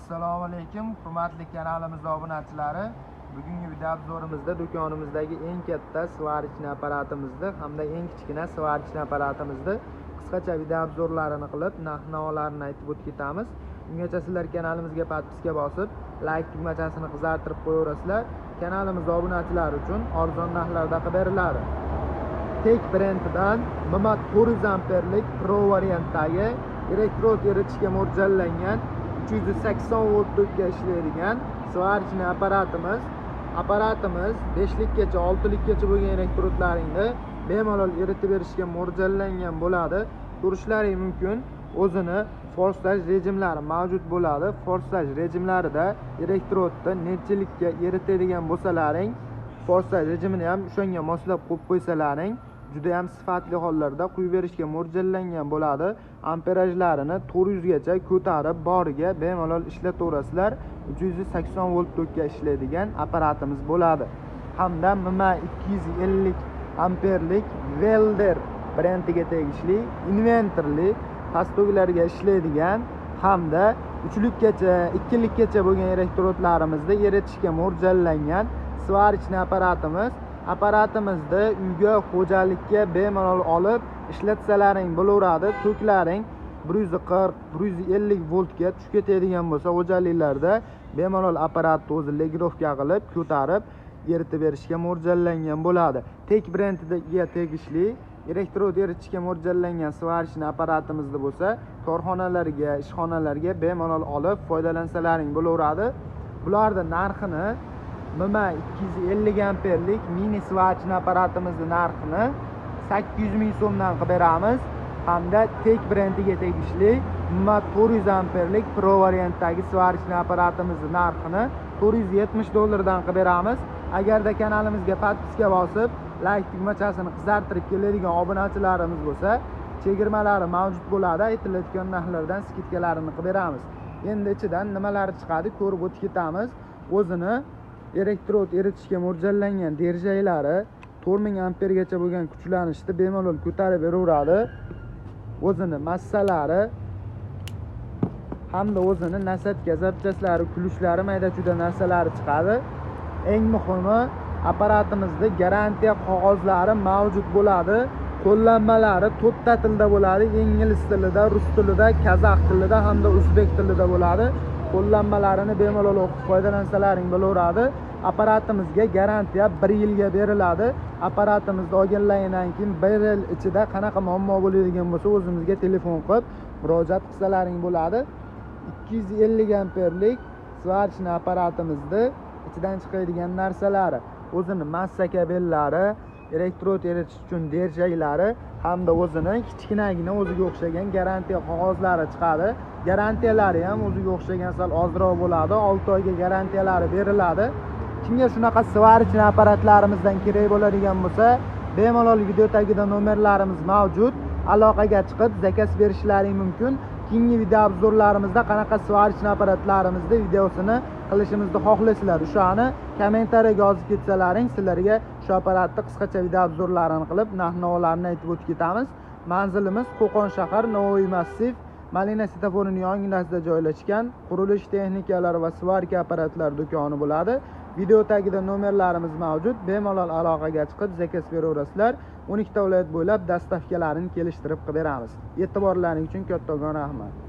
Assalomu alaykum, hurmatli kanalimiz obunachilari. Bugungi video obzorimizda do'konimizdagi eng katta svarichni apparatimizni hamda eng kichkina svarichni apparatimizni qisqacha video obzorlarini qilib, narx-navolarni aytib o'tib ketamiz. Ungacha sizlar kanalimizga podpiska bosib, like tugmachasini qizartirib qo'yaverasizlar. Kanalimiz obunachilari uchun arzon narxlarda qilib beriladi. Tek brendidan 400 amperlik Pro variantdagi elektrod eritishga mo'ljallangan 380 volt tokka ishlaydigan svarichni apparatimiz 5 likgacha 6 likgacha bo'lgan elektrodlaringni bemalol eritib berishga mo'ljallangan bo'ladi. Ko'rishlaring mumkin, o'zini forsaj rejimlari mavjud bo'ladi. Forsaj rejimlarida elektrodni nechilikka eritadigan bo'lsalaring, forsaj rejimini ham o'shanga moslab qo'yib qo'ysalaring, juda ham sifatli hollarda quyib berishga mo'ljallangan bo'ladi. Amperajlarini 400 gacha ko'tarib boriga bemalol ishlataverasizlar. 380 volt tokka ishlaydigan apparatimiz bo'ladi. Hamda 250 amperlik Welder brendiga tegishli inverterli pastoklarga ishlaydigan hamda 3 likgacha 2 likgacha bo'lgan elektrodlarimizni eritishga mo'ljallangan svarichni apparatimizda uyga xo'jalikka bemalol olib ishlatsalaring bo'laveradi. Toklaring 140-150 voltga tushib ketadigan bo'lsa, xo'jaliklarda bemalol apparatni o'zi legirovka qilib, ko'tarib eritib berishga mo'ljallangan bo'ladi. Tek brendiga tegishli elektrod eritishga mo'ljallangan svarichni apparatimizda bo'lsa, korxonalarga, ishxonalarga bemalol olib foydalansalaring bo'laveradi. Bularning narxini 250 amperlik mini svarichni apparatimizni narxini 800 ming so'mdan qilib beramiz. Hamda tek brendiga tegishli 400 amperlik Pro variantdagi svarichni apparatimizni narxini $470 dan qilib beramiz. Agarda kanalimizga podpiska bosib, like tugmachasini qizartirib keladigan obunachilarimiz bo'lsa, chegirmalari mavjud bo'ladi. Aytilayotgan narxlardan skidkalarini qilib beramiz. Endi ichidan nimalar chiqadi ko'rib o'tib ketamiz. O'zini elektrod eritishga mo'ljallangan derjaylari 4000 ampergacha bo'lgan kuchlanishda bemalol ko'tarib beraveradi. O'zini massalari hamda o'zini nasatka zapchaslari, kulishlari, mayda-chuyda narsalari chiqadi. Eng muhimi, apparatimizda garantiya qog'ozlari mavjud bo'ladi. Qo'llanmalari 4 ta tilda bo'ladi: ingliz tilida, rus tilida, kazaq tilida hamda o'zbek tilida bo'ladi. Qo'llanmalarini bemalol o'qib foydalansalaring bo'laveradi. Apparatimizga garantiya 1 yilga beriladi. Apparatimizni olganlaridan keyin 1 yil ichida qanaqa muammo bo'ladigan bo'lsa, o'zimizga telefon qilib murojaat qilsalaring bo'ladi. 250 amperlik svarichni apparatimizda ichidan chiqadigan narsalari, o'zini massa kabellari, elektrod eritish uchun derjaklari hamda o'zini kichkinagina o'ziga o'xshagan garantiya qog'ozlari chiqadi. Garantiyalari ham o'ziga o'xshagan sal ozroq bo'ladi. 6 oyga garantiyalari beriladi. Kimga shunaqa svarichni apparatlarimizdan kerak bo'ladigan bo'lsa, bemalol video tagida nomerlarimiz mavjud. Aloqaga chiqib zakaz berishlaring mumkin. Keyingi video obzorlarimizda qanaqa svarichni apparatlarimizni videosini qilishimizni xohlaysizlar, o'shani kommentariyaga yozib ketsalaring, sizlarga shu apparatni qisqacha video obzorlarini qilib, narx-navolarni aytib o'tib ketamiz. Manzilimiz Qo'qon shahar, Navoiy massiv, Malina svetoforning yonginasida joylashgan qurilish texnikalari va svarka apparatlari do'koni bo'ladi. Video tagida nomerlarimiz mavjud. Bemalol aloqaga chiqib zakaz beraverasizlar. 12 ta viloyat bo'ylab dastavkalarini kelishtirib qilib beramiz. E'tiborlaringiz uchun kattakon rahmat.